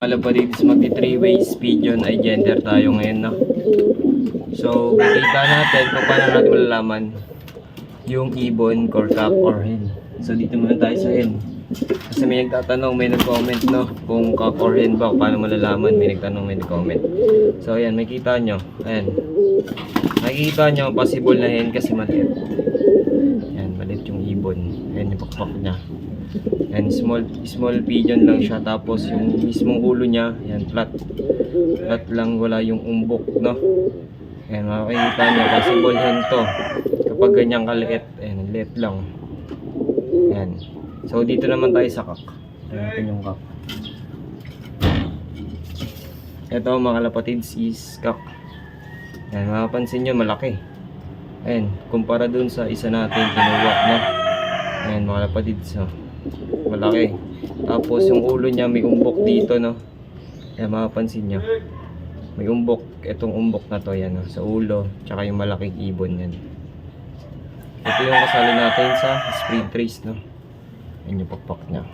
Alam pa dito magti 3 ways pigeon ay gender tayo ngayon, no? So, kita natin kung paano natin malalaman yung ibon, corcock, or hen. So, dito muna tayo sa hen. Kasi may nagtatanong, may nag-comment, no? Kung cock or hen ba, paano malalaman? May nagtanong, may nag-comment. So, ayan, makikita nyo. Ayan. Makikita nyo, possible na hen kasi maliit. Ayan, maliit yung ibon. Ayan yung pakpak niya. And small pigeon lang siya, tapos yung mismong ulo niya, yan, flat lang, wala yung umbok, no? Ayan, makikita niyo, possible hen to kapag ganyan kaliit. Ayan, liit lang. Ayan. So dito naman tayo sa cock. Ayan yung cock. Ito mga kalapatids is cock. Ayan, mapapansin nyo, malaki. Ayan, kumpara dun sa isa natin kinuha, no? Ayan mga kalapatids, no? Malaki. Tapos yung ulo niya may umbok dito, no? Ayan, mapapansin nyo. May umbok. Itong umbok na to, yan, no? Sa ulo. Tsaka yung malaking ibon yan. Ito yung kasali natin sa spring trace, no? Ayan yung pakpak niya.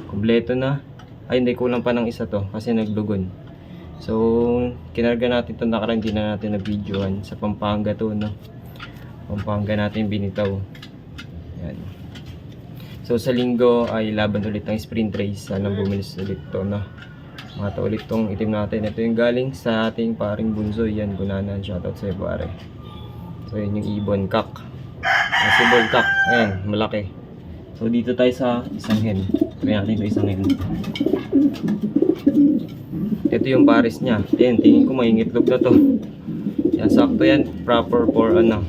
Kompleto na. Ay, hindi, kulang pa ng isa to. Kasi naglugon. So, kinarga natin ito. Nakarang hindi na natin na-videoan. Sa Pampanga to, no? Pampanga natin binitaw. Ayan. So sa linggo ay laban ulit ng sprint race. Sana bumilis ulit to, no? Mata ulit tong itim natin. Ito yung galing sa ating paring bunso. Yan, Gunanan. Shoutout sa iyo, pare. So yun yung ibon, cock. Possible cock. Ayan, malaki. So dito tayo sa isang hen. Try natin ito isang hen. Ito yung pares niya. Ayan, tingin ko mangingitlog na to. Yan, sakto yan. Proper for ano,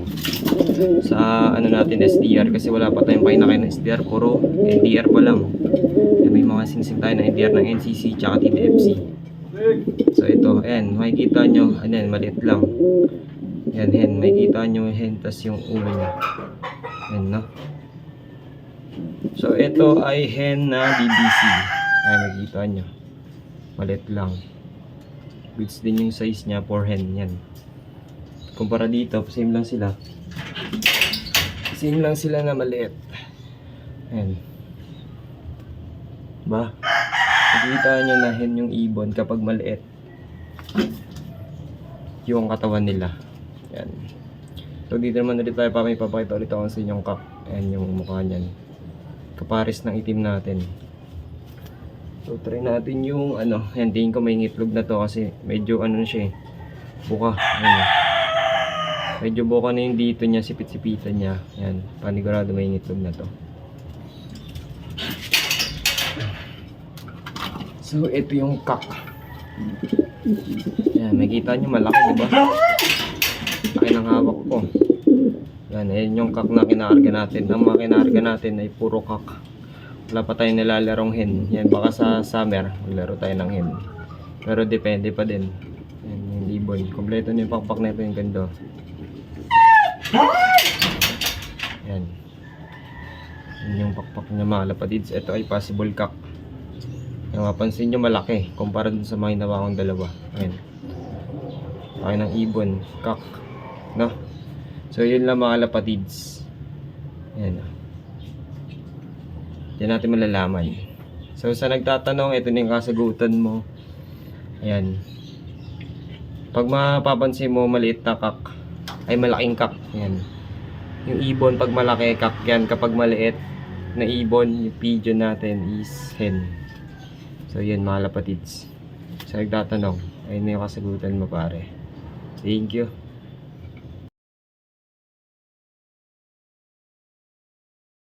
sa ano natin, SDR, kasi wala pa tayong painakay ng SDR, puro NDR pa lang. Yan, may mga singsing tayo na NDR ng NCC tsaka TDFC. So ito, ayan, makikita nyo, ayan, maliit lang. Yan, hen, makikita nyo hen, tas yung ulo nya. Ayan, no? So ito ay hen na BBC. Ayan, makikita nyo, maliit lang. Goods din yung size nya for hen, yan. Kumpara dito, same lang sila. Same lang sila na maliit. Ayan. Ba? Nakikita nyo na hen yung ibon kapag maliit yung katawan nila. Ayan. So dito naman ulit tayo, may papakita ulit ako sa inyong cock. Ayan yung mukha nyan. Kapares ng itim natin. So try natin yung ano. Ayan, tingin ko may ngitlog na to kasi medyo ano siya eh, buka. Ayan. Medyo buka na yung dito niya, sipit-sipitan niya. Yan, panigurado may ngitlog na to. So, ito yung cock. Yan, makikita nyo malaki, diba? Laki ng hawak ko. Yan, ayan yung cock na kinakarga natin. Ang mga kinakarga natin ay puro cock. Wala pa tayong nilalarong hen. Yan, baka sa summer, maglaro tayo ng hen. Pero depende pa din. Yan, yung ibon. Kompleto na yung pakpak na ito, yung ganda. Yan. Yan yung pakpak niya mga lapadids. Ito ay possible cock. Yung mapansin nyo malaki kumpara dun sa mga hinawa kong dalawa. Ayan. Laki ng ibon, cock, no? So yun lang mga lapadids. Ayan. Yan natin malalaman. So sa nagtatanong, ito na yung kasagutan mo. Ayan. Pag mapapansin mo maliit na cock ay malaking cock. Yan. Yung ibon pag malaki, cock yan. Kapag maliit na ibon, yung pigeon natin is hen. So yan mga lapatids. Sa nagtatanong, ayun na yung kasagutan mo, pare. Thank you.